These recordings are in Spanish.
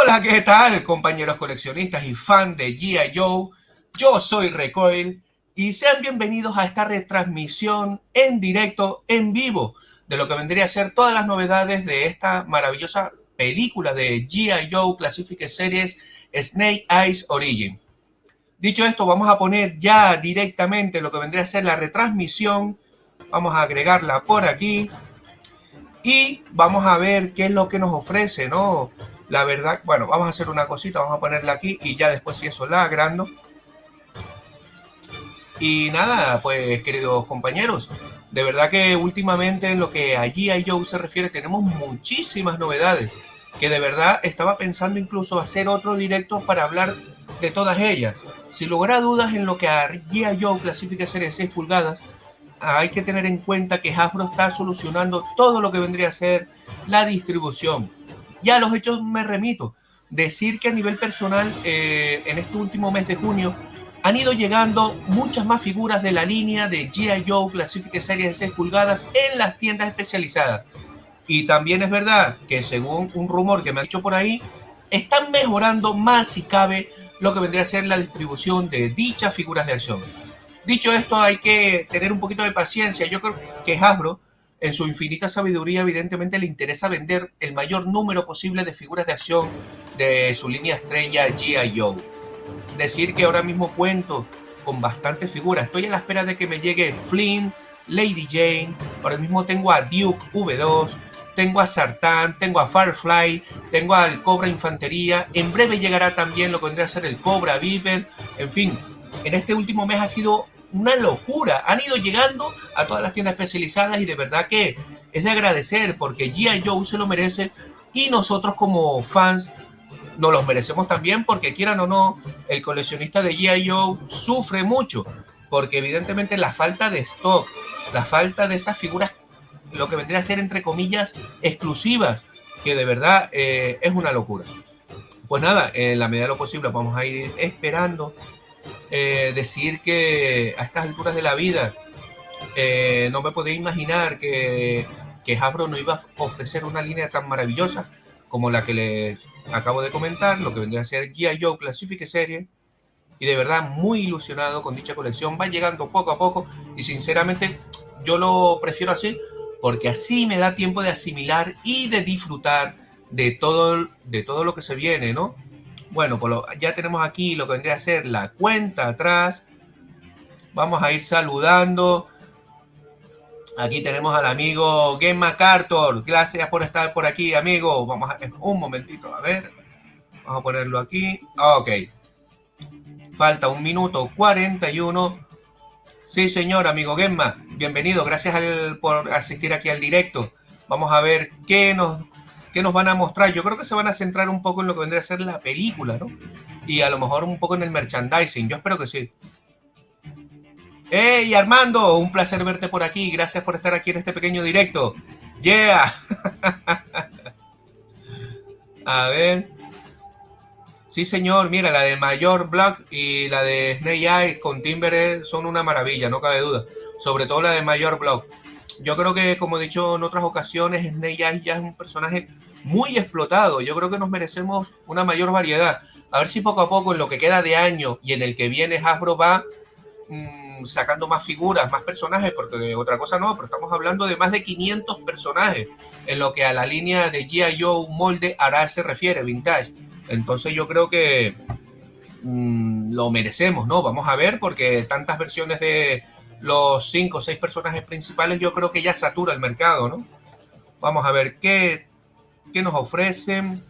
Hola, ¿qué tal, compañeros coleccionistas y fan de G.I. Joe? Yo soy Recoil y sean bienvenidos a esta retransmisión en directo, en vivo, de lo que vendría a ser todas las novedades de esta maravillosa película de G.I. Joe Classified Series Snake Eyes Origin. Dicho esto, vamos a poner ya directamente lo que vendría a ser la retransmisión. Vamos a agregarla por aquí y vamos a ver qué es lo que nos ofrece, ¿no? La verdad, bueno, vamos a hacer una cosita, vamos a ponerla aquí y ya después si eso la agrando. Y nada, pues queridos compañeros, de verdad que últimamente en lo que a G.I. Joe se refiere tenemos muchísimas novedades, que de verdad estaba pensando incluso hacer otro directo para hablar de todas ellas. Sin lugar a dudas, en lo que a G.I. Joe Classified Series 6 pulgadas, hay que tener en cuenta que Hasbro está solucionando todo lo que vendría a ser la distribución. Ya a los hechos me remito. Decir que a nivel personal, en este último mes de junio, han ido llegando muchas más figuras de la línea de G.I. Joe Classified Series de 6 pulgadas en las tiendas especializadas. Y también es verdad que según un rumor que me ha dicho por ahí, están mejorando más si cabe lo que vendría a ser la distribución de dichas figuras de acción. Dicho esto, hay que tener un poquito de paciencia. Yo creo que Hasbro, en su infinita sabiduría, evidentemente le interesa vender el mayor número posible de figuras de acción de su línea estrella G.I. Joe. Decir que ahora mismo cuento con bastantes figuras. Estoy a la espera de que me llegue Flynn, Lady Jane. Ahora mismo tengo a Duke V2, tengo a Sartán, tengo a Firefly, tengo al Cobra Infantería. En breve llegará también lo que vendría a ser el Cobra Viper. En fin, en este último mes ha sido una locura. Han ido llegando a todas las tiendas especializadas y de verdad que es de agradecer porque G.I. Joe se lo merece y nosotros como fans nos los merecemos también porque quieran o no, el coleccionista de G.I. Joe sufre mucho porque evidentemente la falta de stock, la falta de esas figuras, lo que vendría a ser entre comillas exclusivas, que de verdad es una locura. Pues nada, en la medida de lo posible vamos a ir esperando. Decir que a estas alturas de la vida no me podía imaginar que Hasbro no iba a ofrecer una línea tan maravillosa como la que les acabo de comentar, lo que vendría a ser G.I. Joe Classified Series, y de verdad muy ilusionado con dicha colección. Va llegando poco a poco y sinceramente yo lo prefiero así porque así me da tiempo de asimilar y de disfrutar de todo lo que se viene, ¿no? Bueno, pues ya tenemos aquí lo que vendría a ser la cuenta atrás. Vamos a ir saludando. Aquí tenemos al amigo Game MacArthur. Gracias por estar por aquí, amigo. Vamos a un momentito, a ver. Vamos a ponerlo aquí. Ok. Falta 1 minuto 41. Sí, señor, amigo Gemma. Bienvenido. Gracias por asistir aquí al directo. Vamos a ver qué nos van a mostrar. Yo creo que se van a centrar un poco en lo que vendría a ser la película, ¿no? Y a lo mejor un poco en el merchandising. Yo espero que sí. ¡Hey, Armando! Un placer verte por aquí. Gracias por estar aquí en este pequeño directo. ¡Yeah! A ver. Sí, señor. Mira, la de Mayor Black y la de Snake Eyes con Timber son una maravilla, no cabe duda. Sobre todo la de Mayor Black. Yo creo que, como he dicho en otras ocasiones, Snake Eyes ya es un personaje muy explotado. Yo creo que nos merecemos una mayor variedad. A ver si poco a poco, en lo que queda de año y en el que viene, Hasbro va sacando más figuras, más personajes, porque de otra cosa no, pero estamos hablando de más de 500 personajes en lo que a la línea de G.I. Joe molde hará se refiere, vintage. Entonces yo creo que lo merecemos, ¿no? Vamos a ver, porque tantas versiones de los 5 o 6 personajes principales yo creo que ya satura el mercado, ¿no? Vamos a ver qué nos ofrecen.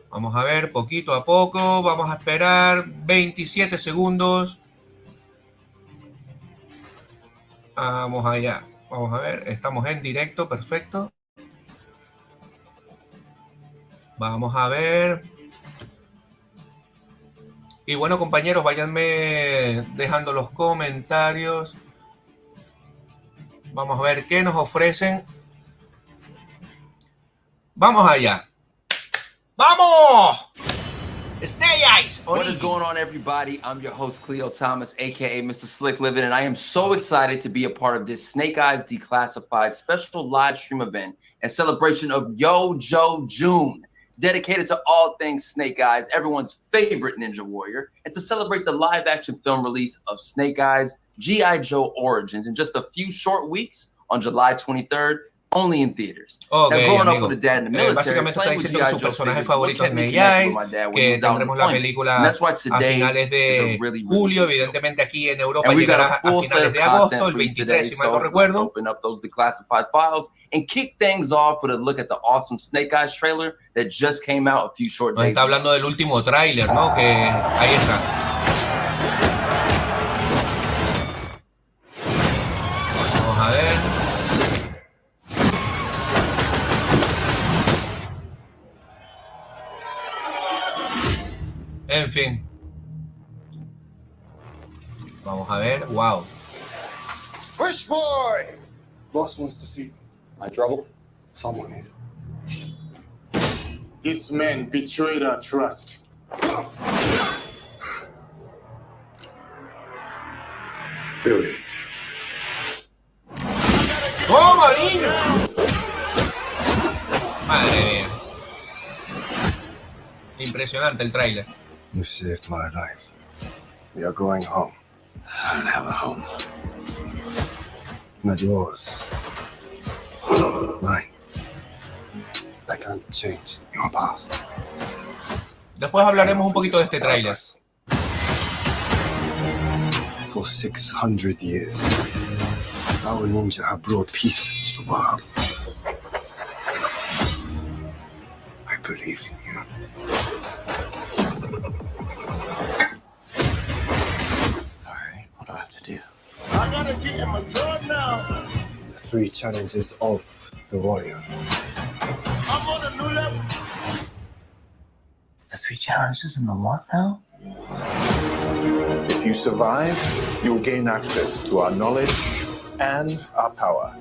Vamos a ver poquito a poco, vamos a esperar 27 segundos. Vamos allá, vamos a ver, estamos en directo, perfecto. Vamos a ver. Y bueno, compañeros, váyanme dejando los comentarios. Vamos a ver qué nos ofrecen. Vamos allá. ¡Vamos! Snake Eyes. What is going on, everybody? I'm your host, Cleo Thomas, aka Mr. Slick Living, and I am so excited to be a part of this Snake Eyes Declassified special live stream event and celebration of Yo Joe June. dedicated to all things Snake Eyes, everyone's favorite Ninja Warrior, and to celebrate the live-action film release of Snake Eyes G.I. Joe Origins in just a few short weeks on July 23rd, only in theaters. Ok, Now, growing amigo. up with a dad in the military, básicamente está playing with diciendo que G.I. su Joe personaje figures, what favorito es kept me Snake connected Eyes, with my dad when he que was out on tendremos la deployment. película And that's why a today finales is a de really julio, big deal. evidentemente aquí en Europa And we've got llegará a full a set finales of de agosto, content el for you 23 today, si mal no so let's recuerdo. open up those declassified files and kick things off with a look at the awesome Snake Eyes trailer that just came out a few short Nos days está ago. hablando del último tráiler, ¿no? Que ahí está. Vamos a ver. En fin. Vamos a ver. Wow. Push boy! Boss wants to see you. My trouble? Someone is. This man betrayed our trust. Do it. ¡Oh, niño! Madre mía. Impresionante el tráiler. You saved my life. We are going home. I don't have a home. Not yours. Mine. I can't change your past. Después hablaremos un poquito de este tráiler. For 600 years, our ninja have brought peace to the world. I believe in you. Alright, what do I have to do? I gotta get in my zone now. The 3 challenges of the warrior. I'm on a new level. The 3 challenges in the what now? If you survive, you'll gain access to our knowledge and our power.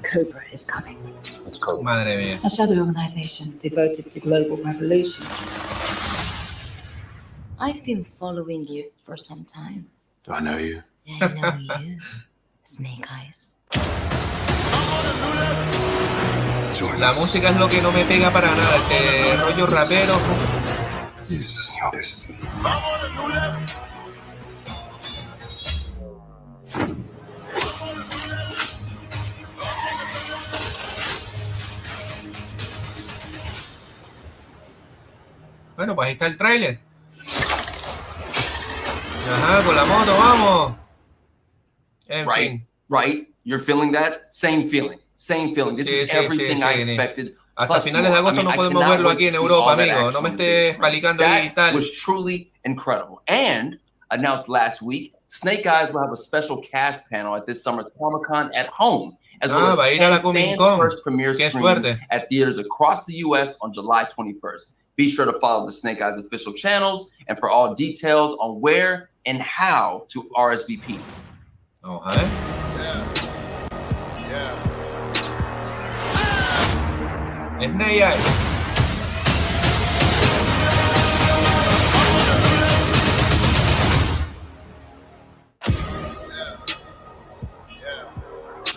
Cobra is coming. Let's go. Madre mía. A shadow organization devoted to global revolution. I've been following you for some time. Do I know you? I know you, Snake Eyes. Join La us. música es lo que no me pega para nada. Ese rollo rapero. Is your destiny. I'm on a new level. Bueno, pues ahí está el tráiler. Ajá, con la moto, vamos. En fin. Right? You're feeling that? Same feeling. Same feeling. This is everything I expected. Hasta plus finales de more. agosto I mean, no I podemos cannot verlo wait aquí to en see Europa, all that amigo. No action me on the big estés screen. palicando ahí y That tal. was truly incredible. And announced last week, Snake Eyes will have a special cast panel at this summer's Comic-Con at home, as well Va a as ir a la 10 Comic-Con. fan-first premiere Qué screenings suerte. at theaters across the U.S. on July 21st. Be sure to follow the Snake Eyes official channels and for all details on where and how to RSVP. Vamos a ver. Snake Eyes.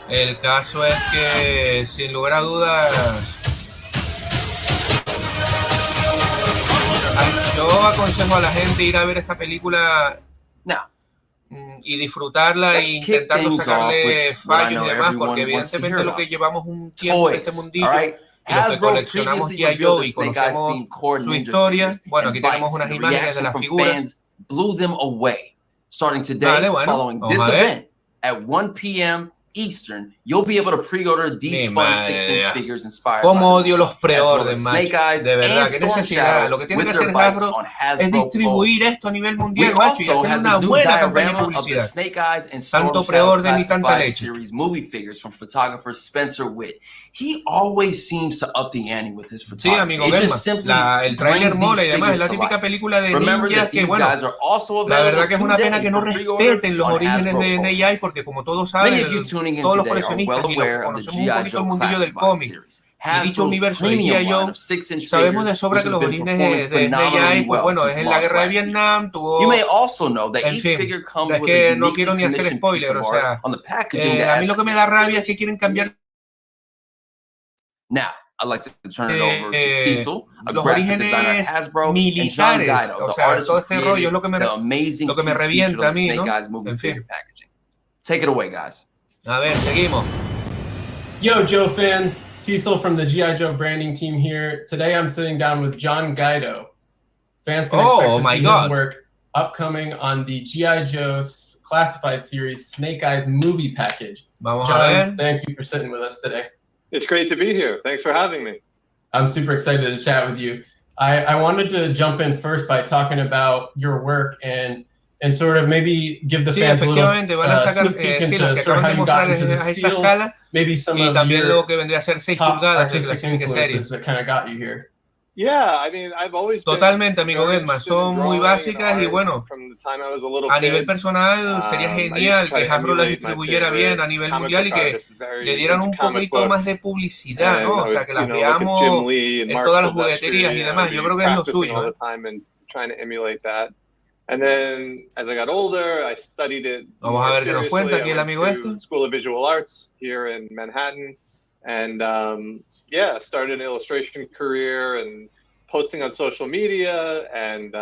El caso es que, sin lugar a dudas, yo aconsejo a la gente ir a ver esta película Now, y disfrutarla e let's kick intentando things off sacarle with what I fallos know y demás, everyone porque wants to evidentemente hear lo que about. llevamos un tiempo en Toys, este all mundillo right? y los que Hasbro coleccionamos previously G.I. revealed Joe the y Snake Eyes conocemos themed core su ninja historia. figures Bueno, and aquí tenemos bikes, unas and the imágenes de reaction las from figuras. fans blew them away. Starting today, Vale, bueno, following vamos this a ver. event at 1 p.m. Eastern, you'll be able to pre-order these Mi fun madre 6-inch mía. figures inspired Cómo by odio los as well preorden, as macho. Snake Eyes De verdad, and qué Storm necesidad. Shadow Lo que tiene with que their hacer bikes Hasbro on es Hasbro distribuir Pulse. esto a nivel We mundial, macho, y also hacer have una this new buena campaña de diorama of the publicidad. Snake Eyes and Storm Tanto Shadow preorden y tanta Classified leche. series movie figures from photographer Spencer Witt. He always seems to up the ante with his Sí, photography. amigo It Gelma. just simply El tráiler brings mola y these demás. Es figures la to típica life. película de Remember ninjas that que, these bueno, guys are also la verdad available que es una pena today que no for pre-order respeten los on orígenes Hasbro de Pulse. N.A.I. porque como todos Many saben, of you tuning in todos los today are coleccionistas well y los que aware of the conocemos un G.I. poquito el Joe mundillo del Classified cómic series. y dicho Hasbro's universo de premium G.I. line Joe, of 6-inch sabemos de figures, sobra which que has los been orígenes performing de N.A.I. phenomenally pues well bueno, since es en la launch guerra de last year. Vietnam, You may tuvo, also know that en each fin, figure comes es with a que no uniquely quiero ni hacer commissioned piece spoiler, of o art sea, on the packaging that a mí adds lo que me da rabia es que quieren cambiar. Now, I'd like to turn it over to Cecil, a los graphic designer orígenes at Hasbro, and John militares, Guido, o the sea, artist todo who este rollo created es lo que the amazing me piece featured revienta a on the mí, Snake ¿no? Eyes movie En fin. figure packaging. Take it away, guys. A ver, seguimos. Yo, Joe fans, Cecil from the G.I. Joe branding team here. Today I'm sitting down with John Guido. Fans can expect to see his work upcoming on the G.I. Joe's classified series Snake Eyes movie package. Vamos John, a ver. thank you for sitting with us today. It's great to be here. Thanks for having me. I'm super excited to chat with you. I wanted to jump in first by talking about your work and sort of maybe give the fans a little sneak peek into sort of how you got into this field, maybe some of your top artistic influences that kind of got you here. Yeah, I mean, I've always Totalmente, amigo Gedma, son muy básicas y bueno, a nivel personal sería genial que Hasbro las distribuyera bien a nivel mundial y que le dieran un poquito más de publicidad, ¿no? O sea, que las veamos en todas las jugueterías y demás. Yo creo que es lo suyo, ¿eh? And then, as I got older, I studied it. Vamos a ver qué nos cuenta aquí el amigo este. School of Visual Arts here in Manhattan, and yeah, started an illustration career and posting on social media, and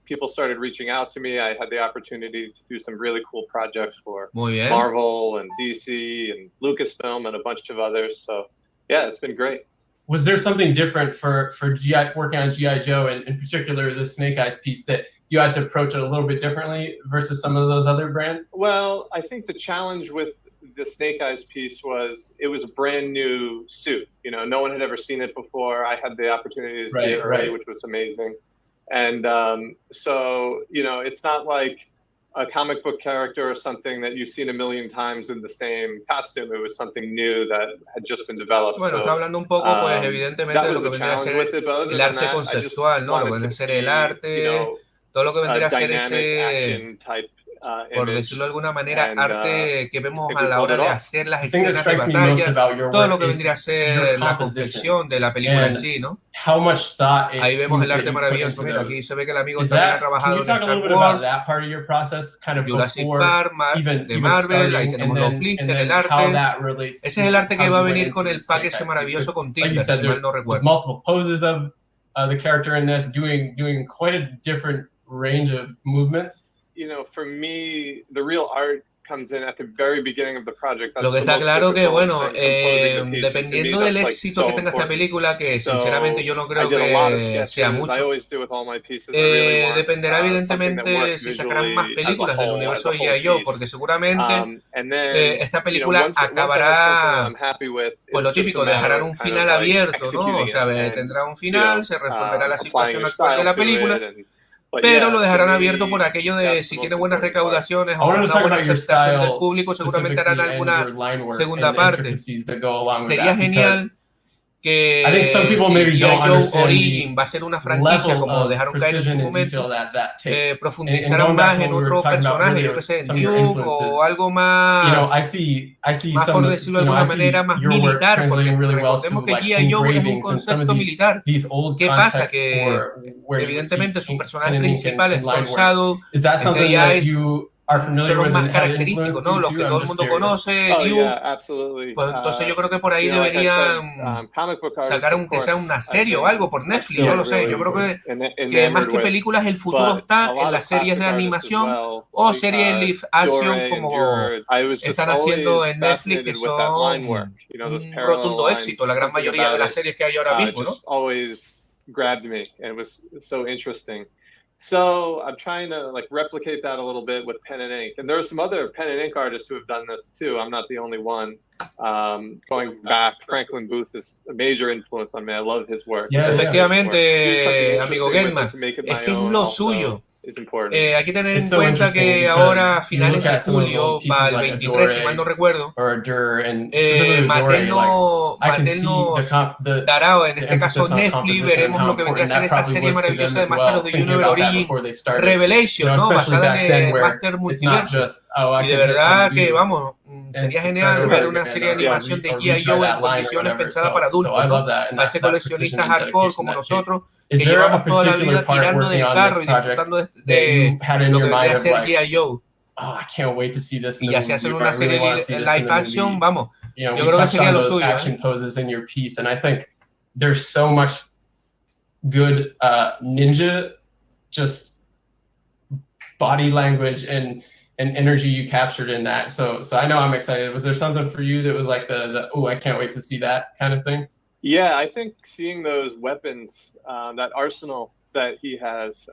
people started reaching out to me. I had the opportunity to do some really cool projects for Marvel and DC and Lucasfilm and a bunch of others. So yeah, it's been great. Was there something different for working on G.I. Joe, and in particular the Snake Eyes piece, that you had to approach it a little bit differently versus some of those other brands? Well, I think the challenge with the Snake Eyes piece was it was a brand new suit. You know, no one had ever seen it before. I had the opportunity to see it already, which was amazing. And so, you know, it's not like a comic book character or something that you've seen a million times in the same costume. It was something new that had just been developed. Bueno, está hablando un poco, pues, evidentemente, de lo que vendría a ser el arte conceptual, ¿no? Lo que vendría a ser el arte, todo lo que vendría a ser ese, por decirlo de alguna manera, arte que vemos a la hora de hacer las escenas de batalla, todo lo que vendría a ser la confección de la película en sí, ¿no? Ahí vemos el arte maravilloso. Mira, aquí se ve que el amigo también ha trabajado en Star Wars, Jurassic Park, de Marvel, ahí tenemos los blisters, el arte. Ese es el arte que va a venir con el pack ese maravilloso con Timber, si mal no recuerdo. The character in this doing quite a different range of movements. You know, for me, the real art comes in at the very beginning of the project. Lo que está claro que, bueno, dependiendo del éxito que tenga esta película, que sinceramente yo no creo que sea mucho, dependerá evidentemente si sacarán más películas del universo de G.I. Joe, porque seguramente esta película acabará, pues lo típico, dejarán un final abierto, ¿no? O sea, tendrá un final, se resolverá la situación actual de la película, pero lo dejarán abierto por aquello de si tiene buenas recaudaciones o una buena aceptación del público, seguramente harán alguna segunda parte. Sería genial que si G.I. Joe Origin va a ser una franquicia como dejaron caer en su momento, profundizaran más en otro personaje, yo que sé, Duke o algo más, más por decirlo de alguna manera, más militar, porque recordemos que G.I. Joe es un concepto militar. ¿Qué pasa? Que evidentemente su personaje principal es Tornado, son los más característicos, ¿no? Los que todo el mundo conoce, pues entonces yo creo que por ahí deberían sacar aunque sea una serie o algo por Netflix, no lo sé. Yo creo que más que películas el futuro está en las series de animación o series live action como están haciendo en Netflix, que son un rotundo éxito, la gran mayoría de las series que hay ahora mismo, ¿no? So I'm trying to like replicate that a little bit with pen and ink. And there are some other pen and ink artists who have done this too. I'm not the only one. Going back, Franklin Booth is a major influence on me. I love his work. Efectivamente, amigo Gedma, es que es lo suyo. Hay que tener en cuenta que ahora, a finales de julio, para el 23, si mal no recuerdo, Mattel nos dará, en este caso Netflix, veremos lo que vendría a ser esa serie maravillosa de Masters of the Universe Origin Revelation, ¿no? Basada en el Master Multiverso. Y de verdad que, vamos, sería genial ver una serie de animación de G.I. Joe en condiciones pensadas para adultos, ¿no? A ese coleccionista hardcore como nosotros, que llevamos toda la vida tirando del carro y disfrutando de lo que vendría a ser G.I. Joe. Y ya se hace una serie de live action, vamos, yo creo que sería lo suyo. there's so much good ninja just body language and energy you captured in that. So I know I'm excited. Was there something for you that was like the oh, I can't wait to see that kind of thing? Yeah, I think seeing those weapons, that arsenal that he has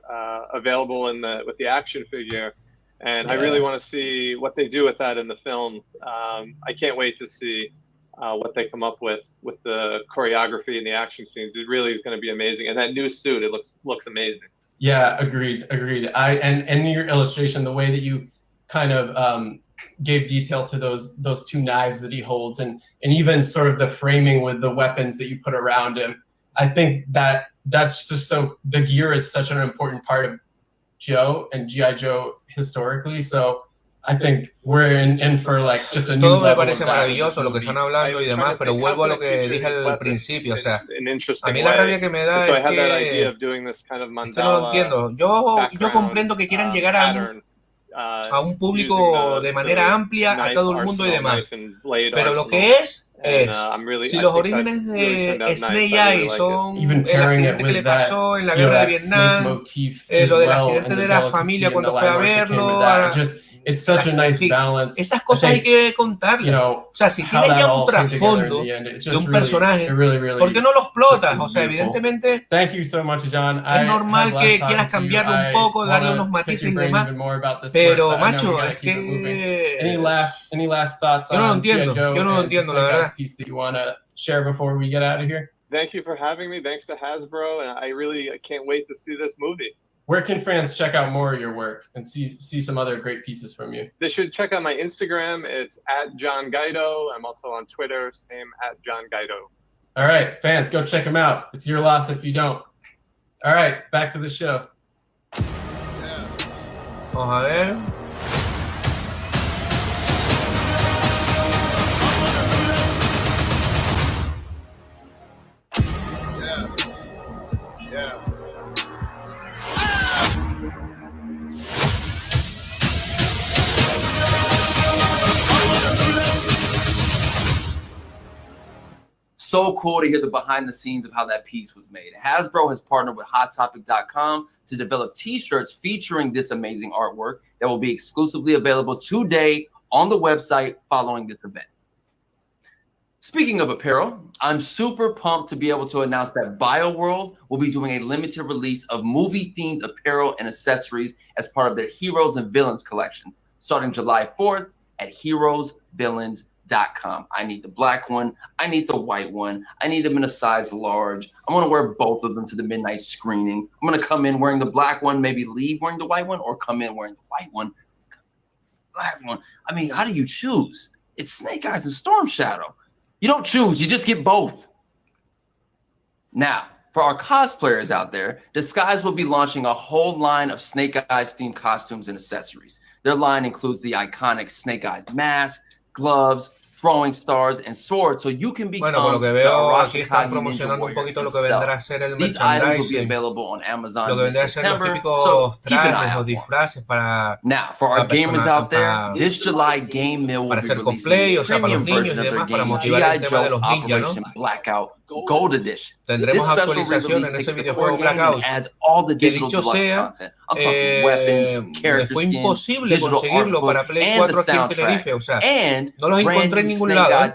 available with the action figure, and I really want to see what they do with that in the film. I can't wait to see what they come up with the choreography and the action scenes. It really is going to be amazing. And that new suit, it looks amazing. Yeah, agreed. And in your illustration, the way that you kind of gave detail to those two knives that he holds, and even sort of the framing with the weapons that you put around him, I think that's just so, the gear is such an important part of Joe and G.I. Joe historically. So I think we're in for like just a new Todo me parece maravilloso lo que están hablando y demás, pero vuelvo a lo que dije al principio, o sea, a mí la rabia que me da es que no lo entiendo. Yo comprendo que quieran llegar a un público de manera amplia, a todo el mundo y demás, pero lo que es si los orígenes de Snake Eyes son el accidente que le pasó en la guerra de Vietnam, lo del accidente de la familia cuando fue a verlo, it's such a nice balance. Esas cosas hay que contarlas. O sea, si tienes ya un trasfondo de un personaje, ¿por qué no lo explotas? O sea, evidentemente es normal que quieras cambiarlo un poco, darle unos matices y demás, pero macho, es que any last thoughts yo no lo entiendo, la verdad. Share before we get out of here? Thank you for having me. Thanks to Hasbro, and I can't wait to see this movie. Where can fans check out more of your work and see some other great pieces from you? They should check out my Instagram. It's @JohnGuido. I'm also on Twitter, same @JohnGuido. All right, fans, go check him out. It's your loss if you don't. All right, back to the show. Vamos a ver. So cool to hear the behind the scenes of how that piece was made. Hasbro has partnered with HotTopic.com to develop t-shirts featuring this amazing artwork that will be exclusively available today on the website following this event. Speaking of apparel, I'm super pumped to be able to announce that BioWorld will be doing a limited release of movie-themed apparel and accessories as part of their Heroes and Villains collection, starting July 4th at heroesvillains.com. I need the black one. I need the white one. I need them in a size large. I'm going to wear both of them to the midnight screening. I'm going to come in wearing the black one, maybe leave wearing the white one, or come in wearing the white one, black one. I mean, how do you choose? It's Snake Eyes and Storm Shadow. You don't choose. You just get both. Now, for our cosplayers out there, Disguise will be launching a whole line of Snake Eyes themed costumes and accessories. Their line includes the iconic Snake Eyes mask, gloves, throwing stars, and swords, so you can become por lo que veo, aquí están promocionando un poquito lo que vendrá a ser el merchandising, lo que vendrá a ser los típicos trajes o disfraces para for our gamers out there, this July game mill will be releasing a premium version of their game G.I. Joe Operation Blackout Gold Edition. Tendremos actualización en ese videojuego Blackout, que dicho sea, me fue imposible conseguirlo para Play 4 aquí en Tenerife, o sea, no los encontré en ningún lado,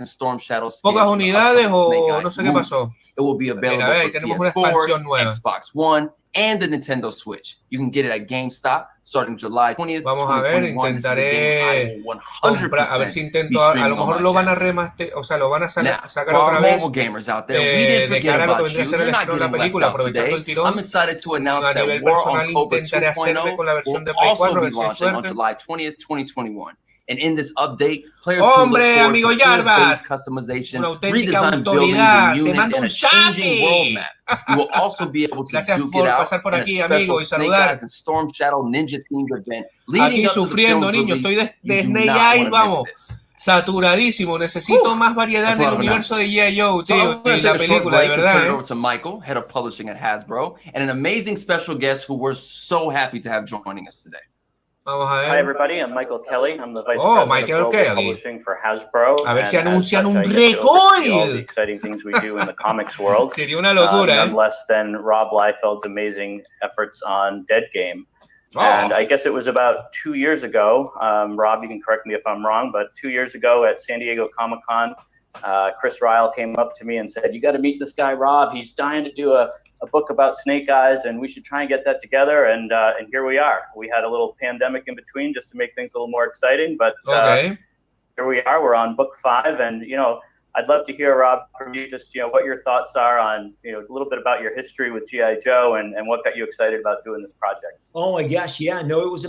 pocas unidades o no sé qué pasó. Mira, a ver, ahí tenemos una expansión nueva. Xbox One and the Nintendo Switch. You can get it at GameStop starting July 20th. Vamos a ver, intentaré comprar, a ver si intento, a lo mejor lo van a remaster, o sea, lo van a sacar otra vez de cara a lo que vendría a ser el estreno de la película, aprovechando el tirón. A nivel personal intentaré hacerme con la versión de Play 4, a ver si hay suerte. And in this update, players can look forward to skill-based customization, redesigned buildings and units, and a changing world map. You will also be able to duke it out in a special Snake Eyes and Storm Shadow Ninja themed event leading up to the film's release. Estoy de Snake Eyes, vamos, saturadísimo. Necesito más variedad en el universo de G.I. Joe, tío, y la película, de verdad. Turn it over to Michael, head of publishing at Hasbro, and an amazing special guest who we're so happy to have joining us today. Vamos a ver. Hi everybody, I'm Michael Kelly. I'm the Vice Oh, President Michael of Global Kelly. Publishing for Hasbro. A ver si and anuncian un as such, I get to oversee all the Recoil. exciting things we do in the comics world. Sería una locura, None less than Rob Liefeld's amazing efforts on Dead Game. Oh. And I guess it was about 2 years ago, Rob, you can correct me if I'm wrong, but 2 years ago at San Diego Comic-Con, Chris Ryle came up to me and said, you got to meet this guy, Rob. He's dying to do a book about Snake Eyes, and we should try and get that together. And here we are. We had a little pandemic in between just to make things a little more exciting, but here we are. We're on book 5, and I'd love to hear, Rob, from you just what your thoughts are on a little bit about your history with G.I. Joe and what got you excited about doing this project. Oh my gosh, yeah, no, it was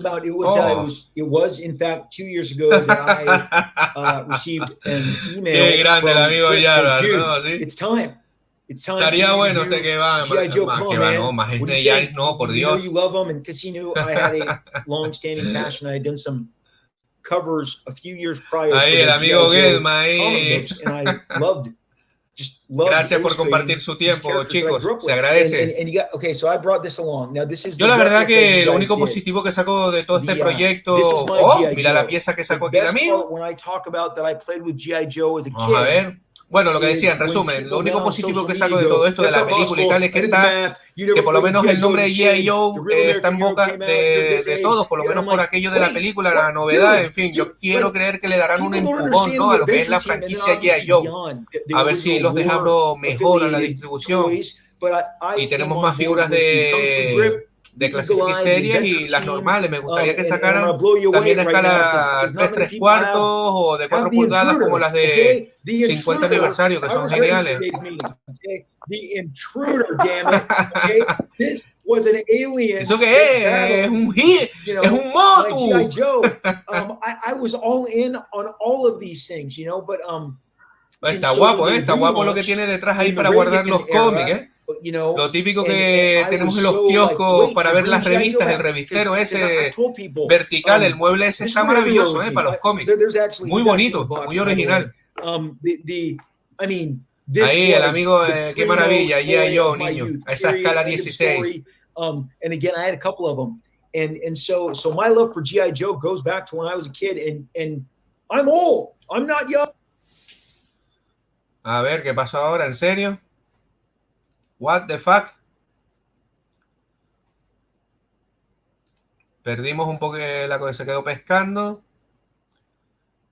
in fact 2 years ago that I received an email. Qué grande el amigo Yarvar, dude, ¿no? ¿Sí? It's time. Estaría bueno usted que va, más Snake, no, por Dios. You love them, and because he knew I had a long-standing passion. I had done some covers a few years prior. Ahí el amigo Gedma ahí. And I loved. Gracias por compartir su tiempo, chicos. Se agradece. So I brought this along. Now, this is Yo la verdad que lo único positivo que saco de todo este proyecto, mira la pieza que sacó aquí el amigo. Vamos a ver. Bueno, lo que decía, en resumen, lo único positivo que saco de todo esto de la película y tal es que por lo menos el nombre de G.I. Joe está en boca de todos, por lo menos por aquello de la película, la novedad, en fin, yo quiero creer que le darán un empujón, ¿no?, a lo que es la franquicia G.I. Joe, a ver si los de Hasbro mejoran la distribución y tenemos más figuras de Declassified Series y las normales. Me gustaría que sacaran también a escala 3/4 o de 4 pulgadas como las de 50 aniversario, que son geniales. ¿Eso qué es? Es un hit, es un motu. Está guapo, está guapo lo que tiene detrás ahí para guardar los cómics, Lo típico que tenemos en los kioscos para ver las revistas, el revistero ese vertical, el mueble ese está maravilloso, para los cómics. Muy bonito, muy original. Ahí el amigo, qué maravilla, G.I. Joe, niño, a esa escala 16. And again, I had a couple of them. And so my love for G.I. Joe goes back to when I was a kid, and I'm old. I'm not young. A ver, ¿qué pasó ahora? ¿En serio? What the fuck? Perdimos un poco la que se quedó pescando.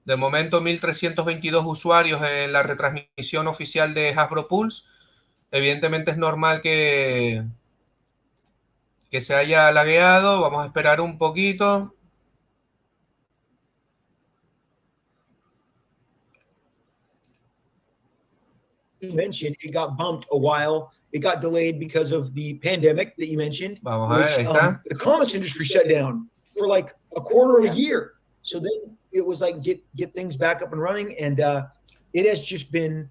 De momento 1322 usuarios en la retransmisión oficial de HASBROPULSE. Evidentemente es normal que se haya lagueado. Vamos a esperar un poquito. You mentioned it got bumped a while. It got delayed because of the pandemic that you mentioned. Vamos a ver, ahí está. The comics industry shut down for like a quarter of a year. So then it was like get things back up and running, and it has just been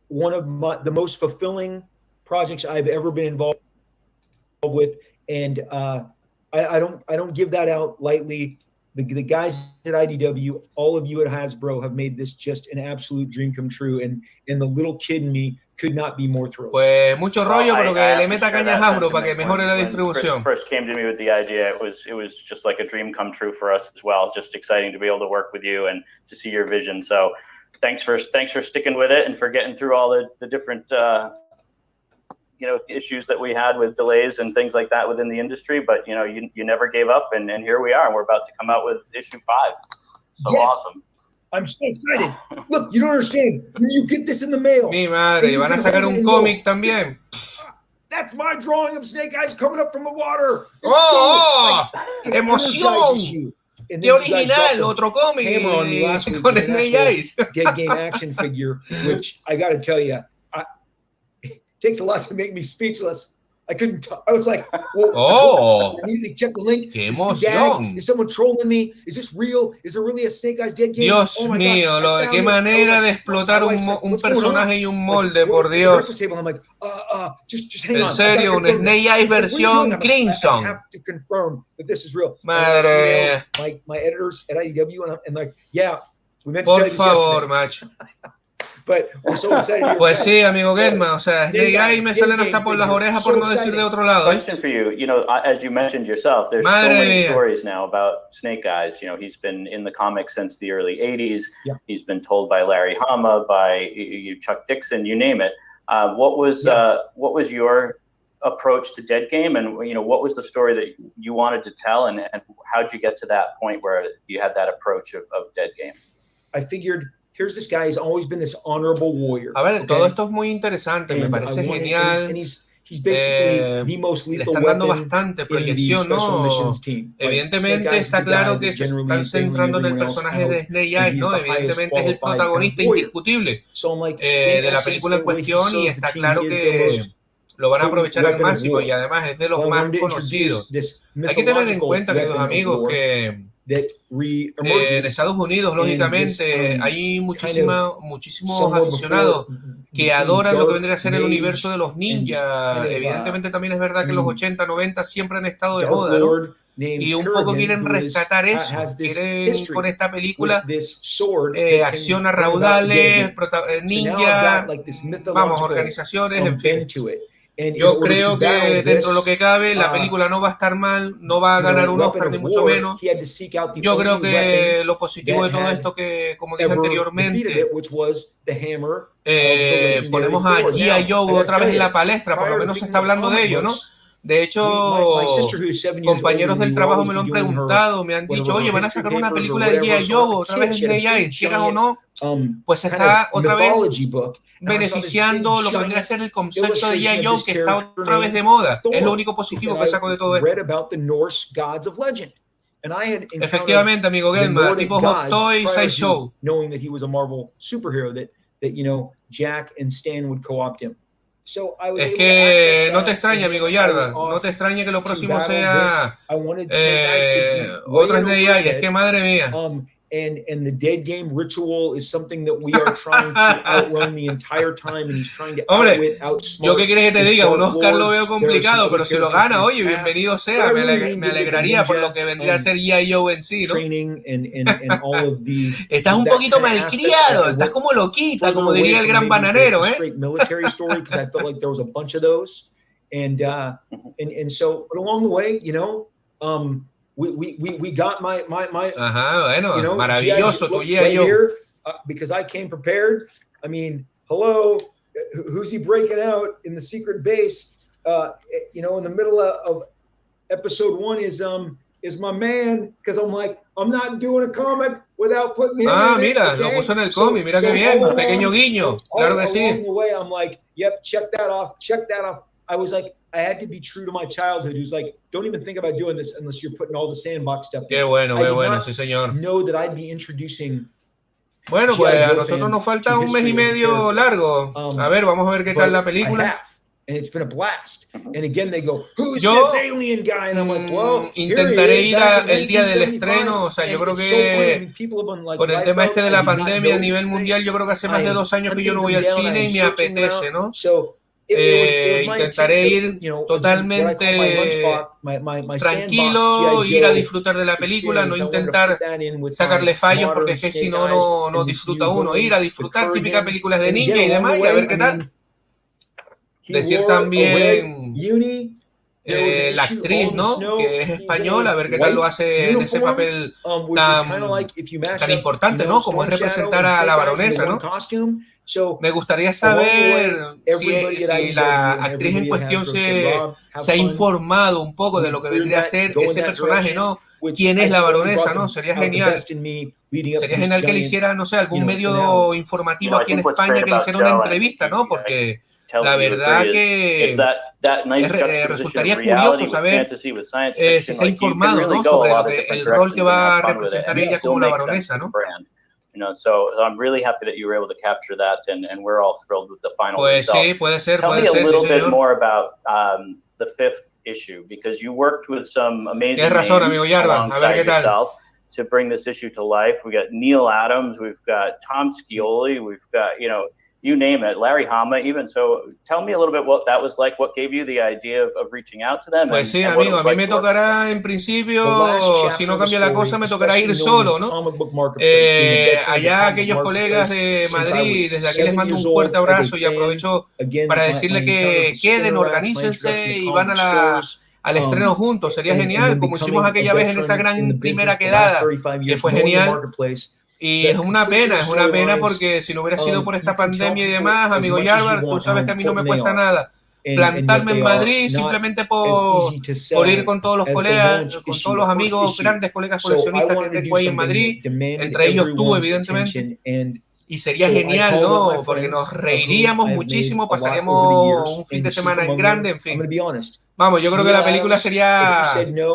one of the most fulfilling projects I've ever been involved with, and I don't give that out lightly. The guys at IDW, all of you at Hasbro have made this just an absolute dream come true, and the little kid in me could not be more thrilled. Pues mucho rollo, pero que le meta caña a Hasbro para que mejore la distribución. When Chris first came to me with the idea, it was just like a dream come true for us as well. Just exciting to be able to work with you and to see your vision. So thanks for sticking with it and for getting through all the different issues that we had with delays and things like that within the industry, but you never gave up, and here we are, and we're about to come out with issue 5. So yes. Awesome. I'm so excited. Look, you don't understand. When you get this in the mail. Mi madre, y van a sacar un cómic también. That's my drawing of Snake Eyes coming up from the water. ¡Emoción! ¡Qué original! Otro cómic con Snake Eyes. Dead Game action figure, which I got to tell you, it takes a lot to make me speechless. I couldn't talk. I was like, whoa. I immediately checked the link. ¡Qué emoción! Is someone trolling me? Is this real? Is there really a Snake Eyes Dead Game? Dios mío, qué manera de explotar un personaje y un molde, por Dios. En serio, un Snake Eyes versión Crimson. I have to confirm that this is real. Madre. My editors at IDW and like, yeah. Por favor, macho. But we're so excited. Pues sí, amigo Gedma, o sea, Snake Eyes me salen hasta por las orejas por no decir de otro lado. Question for you, you know, as you mentioned yourself, there's so many stories now about Snake Eyes. You know, he's been in the comics since the early 80s. Yeah. He's been told by Larry Hama, by Chuck Dixon, you name it. What was your approach to Dead Game, and you know, what was the story that you wanted to tell, and how did you get to that point where you had that approach of Dead Game? I figured, here's this guy, he's always been this honorable warrior. A ver, todo esto es muy interesante, me parece genial. He's basically the most lethal le están dando bastante proyección, ¿no? Evidentemente está claro que se están centrando en el personaje de Snake Eyes, ¿no? Evidentemente es el protagonista indiscutible de la película en cuestión, y está claro que lo van a aprovechar al máximo, y además es de los más conocidos. Hay que tener en cuenta, queridos amigos, que en Estados Unidos, lógicamente, hay muchísimos aficionados que adoran lo que vendría a ser el universo de los ninjas. Evidentemente también es verdad que los 80, 90 siempre han estado de moda, ¿no? Y un poco quieren rescatar eso, quieren con esta película acción a raudales, ninja, vamos, organizaciones, en fin. Yo creo que dentro de lo que cabe, la película no va a estar mal, no va a ganar un Oscar ni mucho menos. Yo creo que lo positivo de todo esto, que como dije anteriormente, ponemos a G.I. Joe otra vez en la palestra, por lo menos se está hablando de ello, ¿no? De hecho, compañeros del trabajo me lo han preguntado, me han dicho, oye, van a sacar una película de G.I. Joe otra vez en Snake Eyes, quieras o no, pues está otra vez beneficiando lo que vendría a ser el concepto de G.I. Joe, que está otra vez de moda. Es lo único positivo que saco de todo esto. Efectivamente, amigo Gedma, tipo Hot Toy Sideshow. Es que no te extraña, amigo Yarda, no te extraña que lo próximo sea otro Snake Eyes. Es que madre mía. And the Dead Game ritual is something that we are trying to outrun the entire time, and he's trying to Hombre, yo qué quieres que te diga, un Oscar lo veo complicado, pero si lo gana, oye, bienvenido sea, me alegraría por lo que vendría a ser G.I. Joe en sí, ¿no? Estás un poquito malcriado, estás como loquita, como diría el gran bananero, ¿eh? And so along the way, you know, we got my ajá, bueno, you know, maravilloso tu G.I. Joe, because I came prepared. I mean, hello, who's he breaking out in the secret base? You know, in the middle of episode 1 is my man, because I'm like, I'm not doing a comic without putting him in mira, it, okay? Lo puso en el cómic, mira qué bien, un pequeño guiño, claro que sí. Along the way, I'm like, yep, check that off. I was like, I had to be true to my childhood. Who's like, don't even think about doing this unless you're putting all the sandbox stuff. Qué bueno, sí, señor. Know that I'd be introducing. Bueno, pues a nosotros nos falta un mes y medio largo. A ver, vamos a ver qué tal la película. And it's been a blast. And again, they go, who's this alien guy? And I'm like, well, intentaré ir el día del estreno. O sea, yo creo que con el tema este de la pandemia a nivel mundial, yo creo que hace más de 2 años que yo no voy al cine y me apetece, ¿no? Intentaré ir totalmente tranquilo, ir a disfrutar de la película, no intentar sacarle fallos, porque es que si no, no disfruta uno. Ir a disfrutar, típicas películas de ninja y demás, y a ver qué tal. Decir también la actriz, ¿no? Que es española, a ver qué tal lo hace en ese papel tan importante, ¿no? Como es representar a la baronesa, ¿no? Me gustaría saber si la actriz en cuestión se ha informado un poco de lo que vendría a ser ese personaje, ¿no? ¿Quién es la baronesa, no? Sería genial. Sería genial que le hiciera, no sé, algún medio informativo aquí en España, que le hiciera una entrevista, ¿no? Porque la verdad que resultaría curioso saber si se ha informado, ¿no? Sobre el rol que va a representar ella como la baronesa, ¿no? You know, so I'm really happy that you were able to capture that, and we're all thrilled with the final result. Sí, puede ser, Tell me a little bit more about the 5th issue, because you worked with some amazing names alongside yourself to bring this issue to life. We got Neil Adams, we've got Tom Scioli, we've got, you know, you name it, Larry Hama, even. So tell me a little bit what that was like, what gave you the idea of reaching out to them. Pues sí, amigo, a mí me tocará en principio, si no cambia la cosa, me tocará ir solo, ¿no? Allá aquellos colegas de Madrid, desde aquí les mando un fuerte abrazo y aprovecho para decirle que queden, organícense y van al estreno juntos. Sería genial, como hicimos aquella vez en esa gran primera quedada, que fue genial. Y es una pena porque si no hubiera sido por esta pandemia y demás, amigo Yarbar, tú sabes que a mí no me cuesta nada plantarme en Madrid simplemente por ir con todos los colegas, con todos los amigos, grandes colegas coleccionistas que tengo ahí en Madrid, entre ellos tú, evidentemente. Y sería genial, ¿no? Porque nos reiríamos muchísimo, pasaríamos un fin de semana en grande, en fin. Vamos, yo creo que la película sería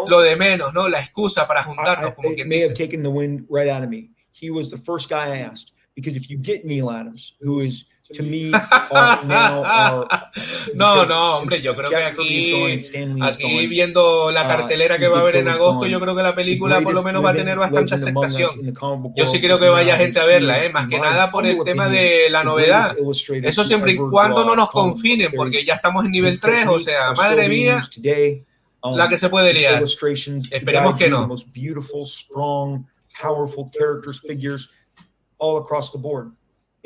lo de menos, ¿no? La excusa para juntarnos, como quien dice. He was the first guy I asked, because if you get Neil Adams, who is to me now no, hombre, yo creo que aquí viendo la cartelera que va a haber en agosto, yo creo que la película por lo menos va a tener bastante aceptación. Yo sí creo que vaya gente a verla, más que nada por el tema de la novedad. Eso siempre y cuando no nos confinen, porque ya estamos en nivel 3, o sea, madre mía, la que se puede liar. Esperemos que no. Powerful characters, figures all across the board.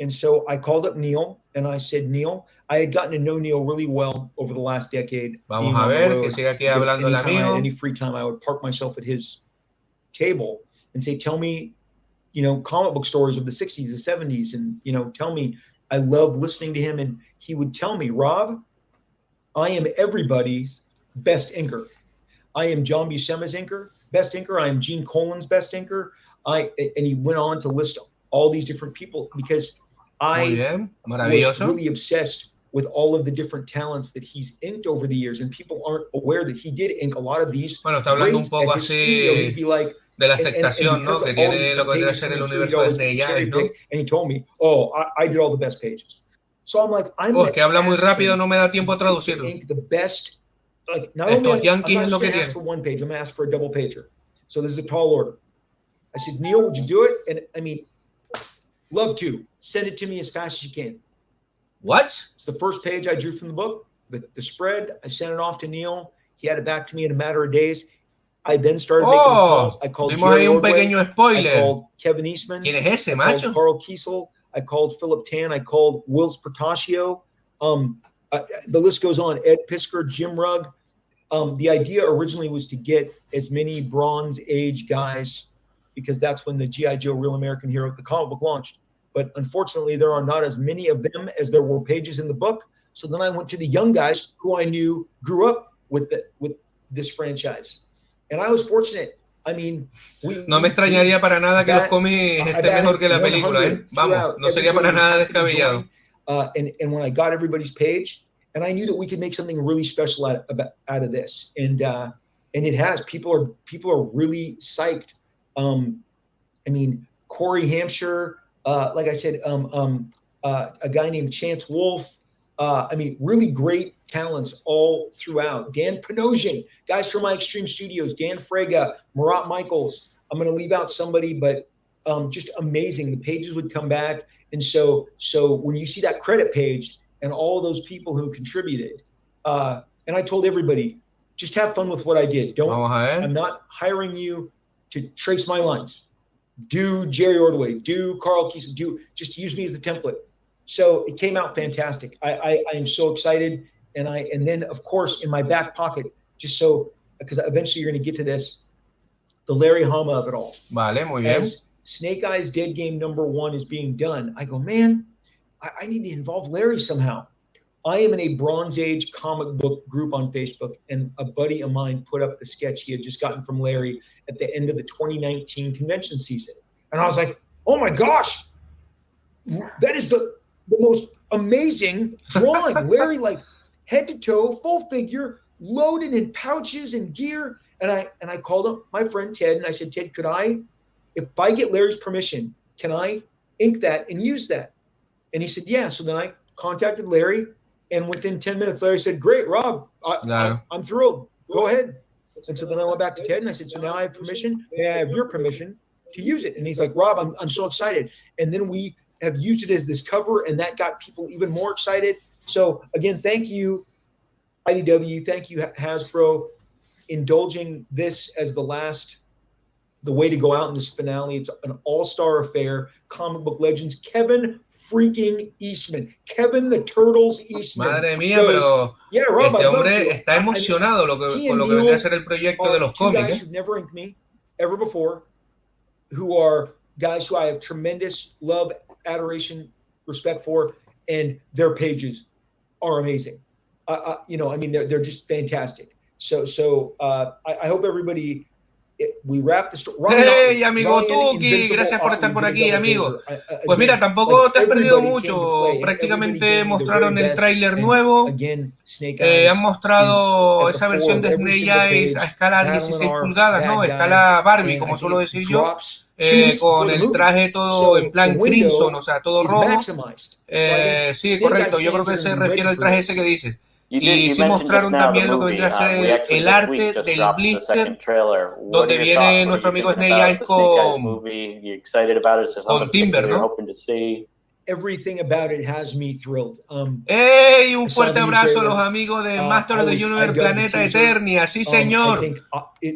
And so I called up Neil and I said, Neil, I had gotten to know Neil really well over the last decade. Vamos a ver, que siga aquí hablando el amigo. Any free time, I would park myself at his table and say, tell me, comic book stories of the 60s, the 70s. And, tell me, I love listening to him. And he would tell me, Rob, I am everybody's best inker. I am John Buscema's best inker. I am Gene Colan's best inker. And he went on to list all these different people because I was really obsessed with all of the different talents that he's inked over the years, and people aren't aware that he did ink a lot of these. Bueno, está hablando un poco así de la aceptación, ¿no? Que tiene lo que vendría a ser el universo de AI, ¿no? And he told me, I did all the best pages. So I'm like, es que habla muy rápido, no me da tiempo a traducirlo. The best, not only I'm not going to ask for one page, I'm going to ask for a double pager. So this is a tall order. I said, Neil, would you do it? And I mean, love to. Send it to me as fast as you can. What? It's the first page I drew from the book. The spread, I sent it off to Neil. He had it back to me in a matter of days. I then started making calls. I called Jerry Ordway. I called Kevin Eastman. ¿Quién es ese, macho? I called Carl Kiesel. I called Philip Tan. I called Wills Portacio. The list goes on. Ed Pisker, Jim Rugg. The idea originally was to get as many Bronze Age guys, because that's when the G.I. Joe Real American Hero, the comic book, launched. But unfortunately, there are not as many of them as there were pages in the book. So then I went to the young guys who I knew grew up with this franchise. And I was fortunate. I mean, no me extrañaría para nada que los cómics estén mejor que la película, ¿eh? Vamos, no sería para nada descabellado. And when I got everybody's page, and I knew that we could make something really special out of this. And it has. People are really psyched. I mean, Corey Hampshire, like I said, a guy named Chance Wolf. I mean, really great talents all throughout. Dan Panosian, guys from my Extreme Studios, Dan Frega, Marat Michaels. I'm going to leave out somebody, but just amazing. The pages would come back. And so when you see that credit page and all those people who contributed, and I told everybody, just have fun with what I did. I'm not hiring you to trace my lines. Do Jerry Ordway, do Carl Kiesel, just use me as the template. So it came out fantastic. I am so excited. And then of course in my back pocket, just so, because eventually you're going to get to this, the Larry Hama of it all. Vale, muy bien. As Snake Eyes Dead Game #1 is being done, I go, man, I need to involve Larry somehow. I am in a Bronze Age comic book group on Facebook, and a buddy of mine put up the sketch he had just gotten from Larry at the end of the 2019 convention season. And I was like, oh my gosh, that is the most amazing drawing. Larry, like head to toe, full figure, loaded in pouches and gear. And I called up my friend Ted, and I said, Ted, if I get Larry's permission, can I ink that and use that? And he said, yeah. So then I contacted Larry, and within 10 minutes, Larry said, great, Rob, I'm thrilled. Go ahead. And so then I went back to Ted, and I said, so now I have permission. May I have your permission to use it? And he's like, Rob, I'm so excited. And then we have used it as this cover, and that got people even more excited. So again, thank you, IDW. Thank you, Hasbro, indulging this as the way to go out in this finale. It's an all-star affair. Comic book legends, Kevin freaking Eastman, Kevin the Turtles Eastman. Madre mía, pero yeah, Rob, este hombre está emocionado con lo que vendría a ser el proyecto de los cómics. Guys who've never inked me ever before, who are guys who I have tremendous love, adoration, respect for, and their pages are amazing. You know, I mean, they're just fantastic. So I hope everybody. We wrap the story. Hey, amigo Tuki, gracias por estar por aquí, amigo. Pues mira, tampoco te has perdido mucho. Prácticamente mostraron el tráiler nuevo. Han mostrado esa versión de Snake Eyes a escala 16 pulgadas, ¿no? Escala Barbie, como suelo decir yo. Con el traje todo en plan crimson, o sea, todo rojo. Sí, correcto. Yo creo que se refiere al traje ese que dices. Y sí mostraron también lo que vendría a ser el arte del blister, donde viene nuestro amigo Snake Eyes con Timber, ¿no? Everything about it has me thrilled. ¡Ey! Un fuerte abrazo a los amigos de Master of the Universe Planeta Eternia. Sí, señor.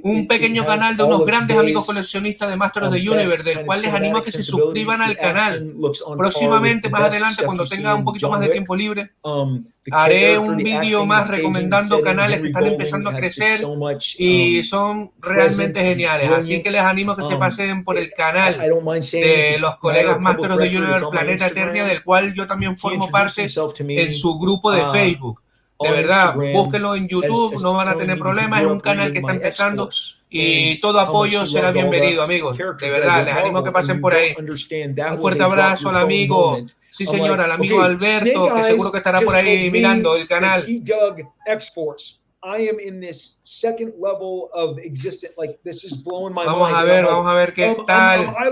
Un pequeño canal de unos grandes amigos coleccionistas de Master of the Universe, del cual les animo a que se suscriban al canal. Próximamente, más adelante, cuando tenga un poquito más de tiempo libre, haré un vídeo más recomendando canales que están empezando a crecer y son realmente geniales. Así que les animo a que se pasen por el canal de los colegas Master of the Universe Planeta Eternia, del cual yo también formo parte en su grupo de Facebook. De verdad, búsquenlo en YouTube, no van a tener problemas. Es un canal que está empezando y todo apoyo será bienvenido, amigos. De verdad, les animo a que pasen por ahí. Un fuerte abrazo al amigo. Sí, señor, al amigo Alberto, que seguro que estará por ahí mirando el canal. Vamos a ver qué tal. A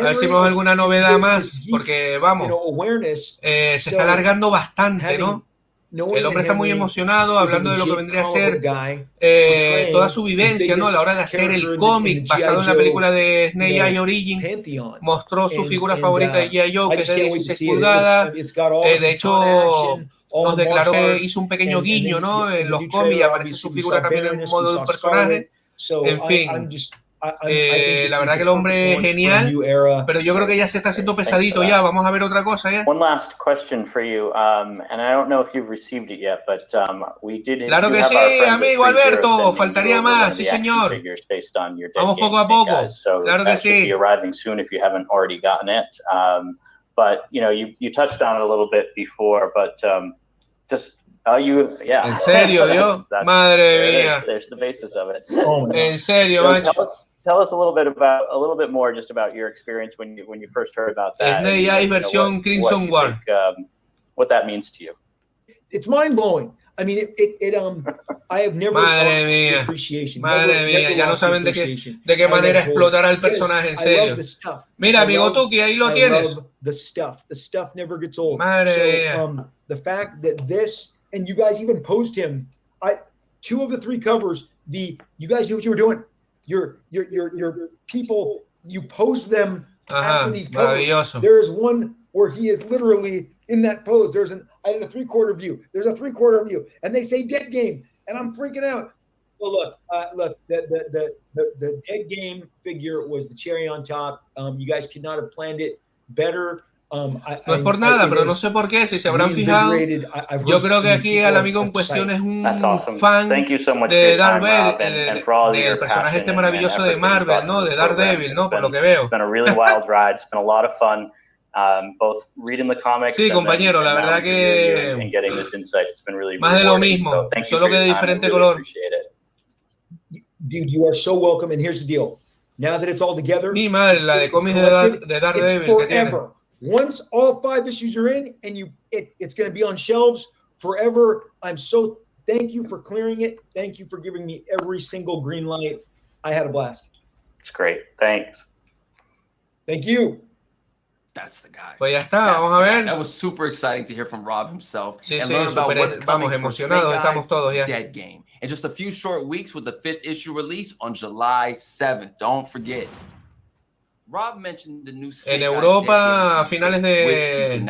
ver si vemos alguna novedad más, porque vamos, se está alargando bastante, ¿no? El hombre está muy emocionado, hablando de lo que vendría a ser toda su vivencia, ¿no? A la hora de hacer el cómic basado en la película de Snake Eye Origin. Mostró su figura favorita de G.I. Joe, que es de 16 pulgadas. De hecho, nos declaró que hizo un pequeño guiño, ¿no? En los cómics aparece su figura también en el modo de un personaje. En fin. La verdad que el hombre es genial, pero yo creo que ya se está haciendo pesadito ya. Vamos a ver otra cosa ya. One last question for you, and I don't know if you've received it yet, but we did. Claro que sí, amigo Alberto. Faltaría más, sí señor. Vamos poco a poco. Claro que sí. Arriving soon if you haven't already gotten it. But you know, you touched on it a little bit before, but just. En serio, Dios, madre mía. There's the basis of it. En serio, macho. Tell us a little bit more just about your experience when you first heard about that. Snake Eyes versión Crimson War. What that means to you. It's mind blowing. I mean, I have never. Madre mía, ya no saben de qué manera explotar al personaje, en serio. Mira, amigo Tuki, ahí lo tienes. The stuff never gets old. Madre mía. The fact that this. And you guys even posed him. 2 of the 3 covers. You guys knew what you were doing. Your people. You posed them after these covers. There is one where he is literally in that pose. I did a 3/4 view. There's a 3/4 view, and they say dead game, and I'm freaking out. Well, look. The dead game figure was the cherry on top. You guys could not have planned it better. No es por nada, pero no sé por qué, si se habrán fijado. Yo creo que aquí el amigo en cuestión es un fan de Daredevil, del personaje este maravilloso de Marvel, ¿no? De Daredevil, ¿no? Por lo que veo. Sí, compañero, la verdad que más de lo mismo, solo que de diferente color. Dude, you are so welcome, and here's the deal. Now that it's all together, mi madre, la de cómics de Daredevil que tiene. Once all 5 issues are in, and it's going to be on shelves forever. Thank you for clearing it. Thank you for giving me every single green light. I had a blast. It's great. Thanks. Thank you. That's the guy. Pues ya está, vamos a ver. That was super exciting to hear from Rob himself. Sí, vamos, emocionados estamos todos ya. Dead Game. In just a few short weeks with the 5th issue release on July 7th. Don't forget. Rob mentioned the new en Europa a finales de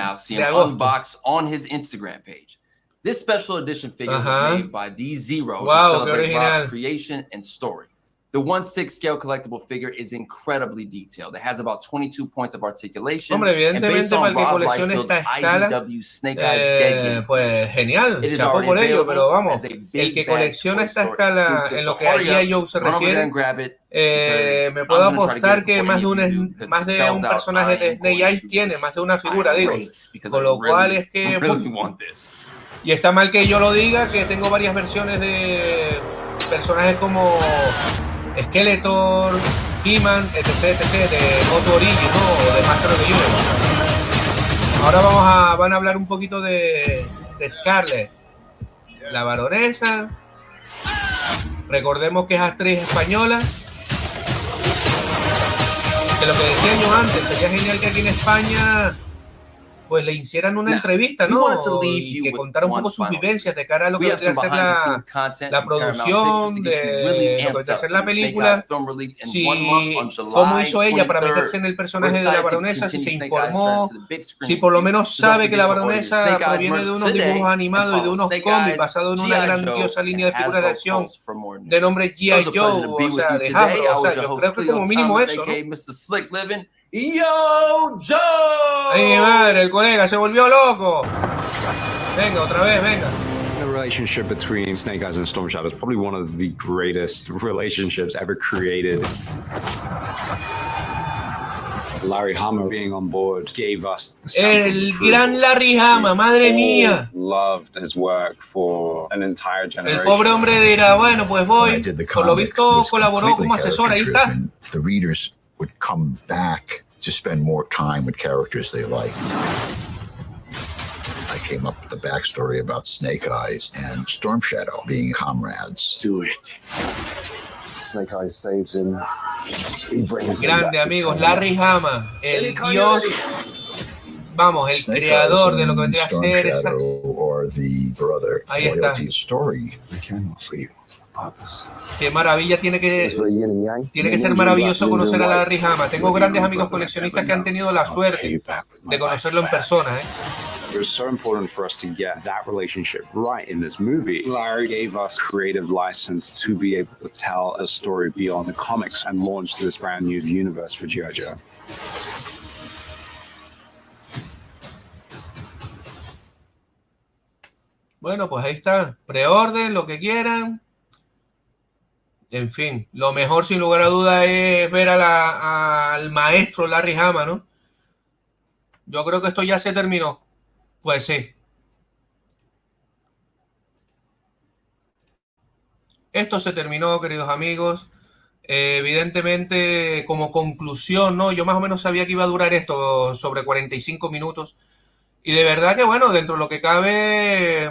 agosto. Unbox on his Instagram page. This special edition figure was made by D0 to celebrate Rob's creation and story. The 1/6 scale collectible figure is incredibly detailed. It has about 22 points of articulation. Hombre, evidentemente para el que coleccione esta escala, pues genial, chapo por ello, pero vamos, el que colecciona esta escala en lo que a G.I. Joe se refiere, me puedo apostar que más de un personaje de Snake Eyes tiene, más de una figura, digo, con lo cual es que... Y está mal que yo lo diga, que tengo varias versiones de personajes como Skeletor, He-Man, etc, de Moto Origin, ¿no? O de Master of the Universe. Ahora van a hablar un poquito de Scarlett, la baronesa. Recordemos que es actriz española. Que lo que decía yo antes, sería genial que aquí en España pues le hicieran una entrevista, ¿no? Y que contara un poco sus vivencias de cara a lo que vendría a ser la producción, de lo que vendría a ser la película, cómo hizo ella para meterse en el personaje de la baronesa, si se informó, si por lo menos sabe que la baronesa proviene de unos dibujos animados y de unos cómics basados en una grandiosa línea de figuras de acción de nombre G.I. Joe, o sea, de Hasbro, o sea, yo creo que como mínimo eso, ¿no? Yo, Joe. ¡Ay, mi madre! El colega se volvió loco. Venga, otra vez, venga. The relationship between Snake Eyes and Storm Shadow is probably one of the greatest relationships ever created. Larry Hama being on board gave us el gran Larry Hama, madre mía. Loved his work for an entire generation. El pobre hombre dirá, bueno, pues voy. Por lo visto colaboró como asesor, ahí está. The readers would come back to spend more time with characters they liked. I came up with the backstory about Snake Eyes and Storm Shadow being comrades. Do it. Snake Eyes saves him. He brings grande, amigos, Larry Hama, el dios, vamos, el creador de lo que vendría a ser esa... Ahí está. Qué maravilla, tiene que ser maravilloso conocer a Larry Hama. Tengo grandes amigos coleccionistas que han tenido la suerte de conocerlo en persona, It was so important for us to get that relationship right in this movie. Larry gave us creative license to be able to tell a story beyond the comics and launch this brand new universe for G.I. Joe. Bueno, pues ahí está. Preorden lo que quieran. En fin, lo mejor sin lugar a duda es ver al maestro Larry Hama, ¿no? Yo creo que esto ya se terminó. Pues sí. Esto se terminó, queridos amigos. Evidentemente, como conclusión, ¿no? Yo más o menos sabía que iba a durar esto sobre 45 minutos. Y de verdad que, bueno, dentro de lo que cabe,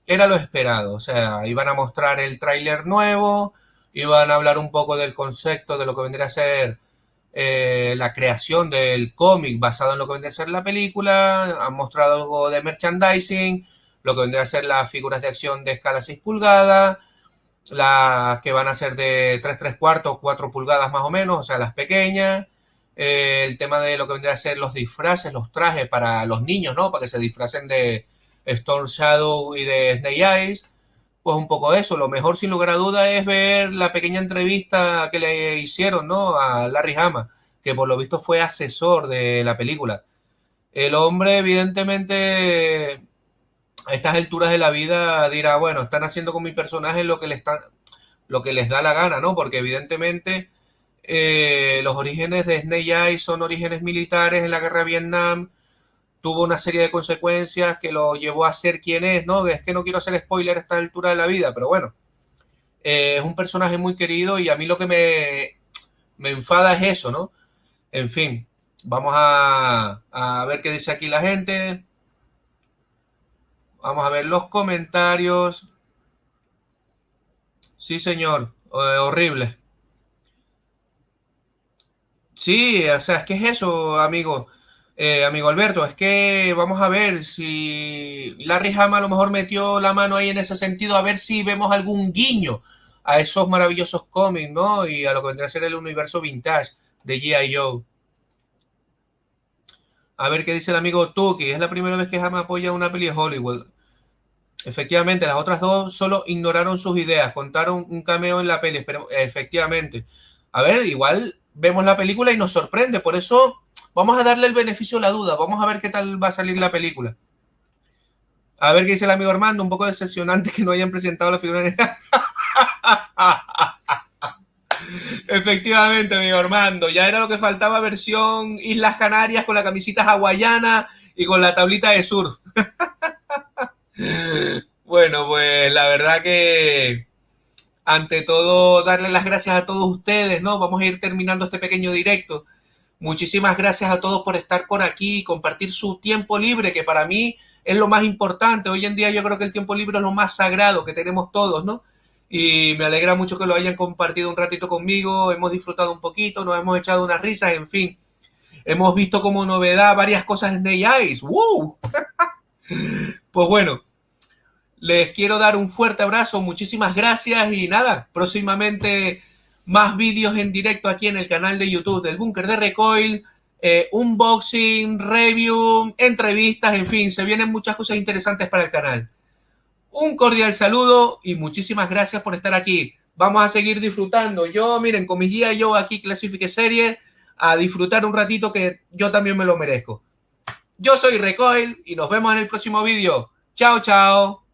era lo esperado. O sea, iban a mostrar el tráiler nuevo, iban a hablar un poco del concepto de lo que vendría a ser la creación del cómic basado en lo que vendría a ser la película. Han mostrado algo de merchandising, lo que vendría a ser las figuras de acción de escala 6 pulgadas, las que van a ser de 3/4, 4 pulgadas más o menos, o sea, las pequeñas. El tema de lo que vendría a ser los disfraces, los trajes para los niños, ¿no? Para que se disfracen de Storm Shadow y de Snake Eyes. Pues un poco eso. Lo mejor, sin lugar a duda, es ver la pequeña entrevista que le hicieron, ¿no? A Larry Hama, que por lo visto fue asesor de la película. El hombre, evidentemente, a estas alturas de la vida dirá, bueno, están haciendo con mi personaje lo que les da la gana, ¿no? Porque evidentemente los orígenes de Snake Eyes son orígenes militares en la guerra de Vietnam. Tuvo una serie de consecuencias que lo llevó a ser quien es, ¿no? Es que no quiero hacer spoiler a esta altura de la vida, pero bueno. Es un personaje muy querido y a mí lo que me enfada es eso, ¿no? En fin, vamos a ver qué dice aquí la gente. Vamos a ver los comentarios. Sí, señor. Horrible. Sí, o sea, es que es eso, amigo. Amigo Alberto, es que vamos a ver si Larry Hama a lo mejor metió la mano ahí en ese sentido, a ver si vemos algún guiño a esos maravillosos cómics, ¿no? Y a lo que vendría a ser el universo vintage de G.I. Joe. A ver qué dice el amigo Tuki. Es la primera vez que jamás apoya una peli de Hollywood. Efectivamente, las otras dos solo ignoraron sus ideas, contaron un cameo en la peli, pero efectivamente. A ver, igual vemos la película y nos sorprende, por eso vamos a darle el beneficio de la duda, vamos a ver qué tal va a salir la película. A ver qué dice el amigo Armando, un poco decepcionante que no hayan presentado la figura de... Efectivamente, amigo Armando, ya era lo que faltaba, versión Islas Canarias con la camisita hawaiana y con la tablita de surf. Bueno, pues la verdad que ante todo darle las gracias a todos ustedes, ¿no? Vamos a ir terminando este pequeño directo. Muchísimas gracias a todos por estar por aquí y compartir su tiempo libre, que para mí es lo más importante. Hoy en día yo creo que el tiempo libre es lo más sagrado que tenemos todos, ¿no? Y me alegra mucho que lo hayan compartido un ratito conmigo, hemos disfrutado un poquito, nos hemos echado unas risas, en fin. Hemos visto como novedad varias cosas en Snake Eyes. ¡Woo! Pues bueno, les quiero dar un fuerte abrazo, muchísimas gracias y nada, próximamente más vídeos en directo aquí en el canal de YouTube del Búnker de Recoil, unboxing, review, entrevistas, en fin, se vienen muchas cosas interesantes para el canal. Un cordial saludo y muchísimas gracias por estar aquí. Vamos a seguir disfrutando. Yo, miren, con mi guía yo aquí Classified Series, a disfrutar un ratito que yo también me lo merezco. Yo soy Recoil y nos vemos en el próximo vídeo. Chao, chao.